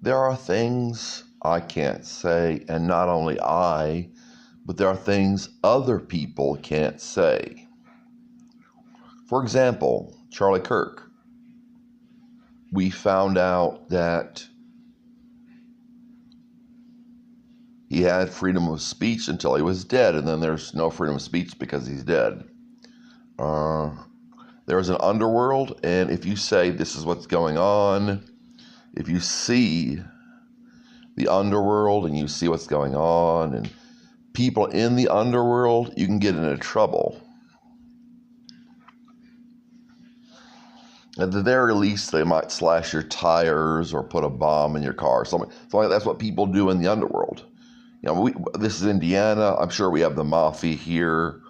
There are things I can't say, and not only I, but there are things other people can't say. For example, Charlie Kirk. We found out that he had freedom of speech until he was dead, and then there's no freedom of speech because he's dead. There's an underworld, and if you say this is what's going on, if you see the underworld and you see what's going on and people in the underworld, you can get into trouble. At the very least, they might slash your tires or put a bomb in your car. Something that's what people do in the underworld. This is Indiana. I'm sure we have the mafia here.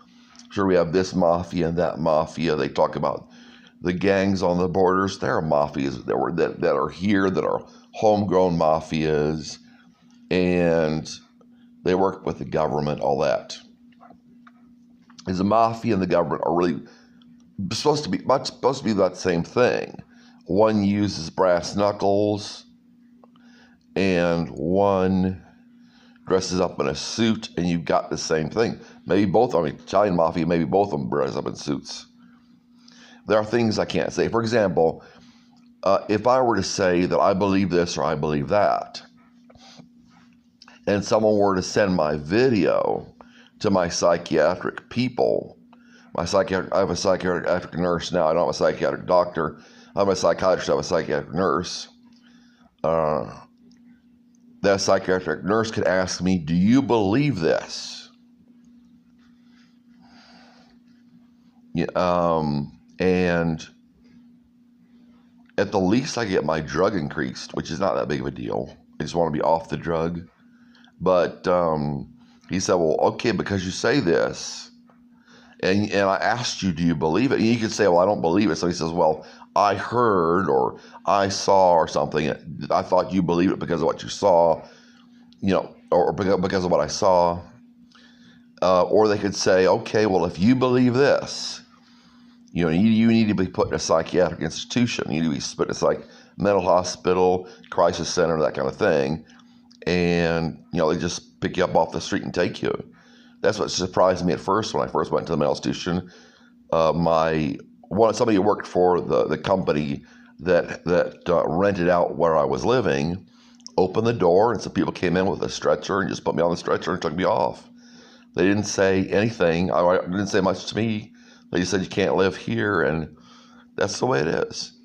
I'm sure we have this mafia and that mafia. They talk about the gangs on the borders. There are mafias that are here that are homegrown mafias, and they work with the government. All that. Is the mafia and the government are really supposed to be that same thing. One uses brass knuckles, and one dresses up in a suit, and you've got the same thing. Maybe both, Italian mafia, maybe both of them dress up in suits. There are things I can't say. For example, if I were to say that I believe this or I believe that, and someone were to send my video to my psychiatric people, I have a psychiatric nurse now. I don't have a psychiatric doctor. I'm a psychiatrist. I have a psychiatric nurse. That psychiatric nurse could ask me, do you believe this? And at the least I get my drug increased, which is not that big of a deal. I just want to be off the drug. But he said, well, okay, because you say this, and I asked you, do you believe it? And you could say, well, I don't believe it. So he says, well, I heard or I saw or something. I thought you believed it because of what you saw, or because of what I saw. Or they could say, okay, well, if you believe this, you need to be put in a psychiatric institution. You need to be put in a mental hospital, crisis center, that kind of thing. And, they just pick you up off the street and take you. That's what surprised me at first when I first went to the mental institution. Somebody who worked for the company that rented out where I was living opened the door, and some people came in with a stretcher and just put me on the stretcher and took me off. They didn't say anything. I didn't say much to me. They just said, you can't live here, and that's the way it is.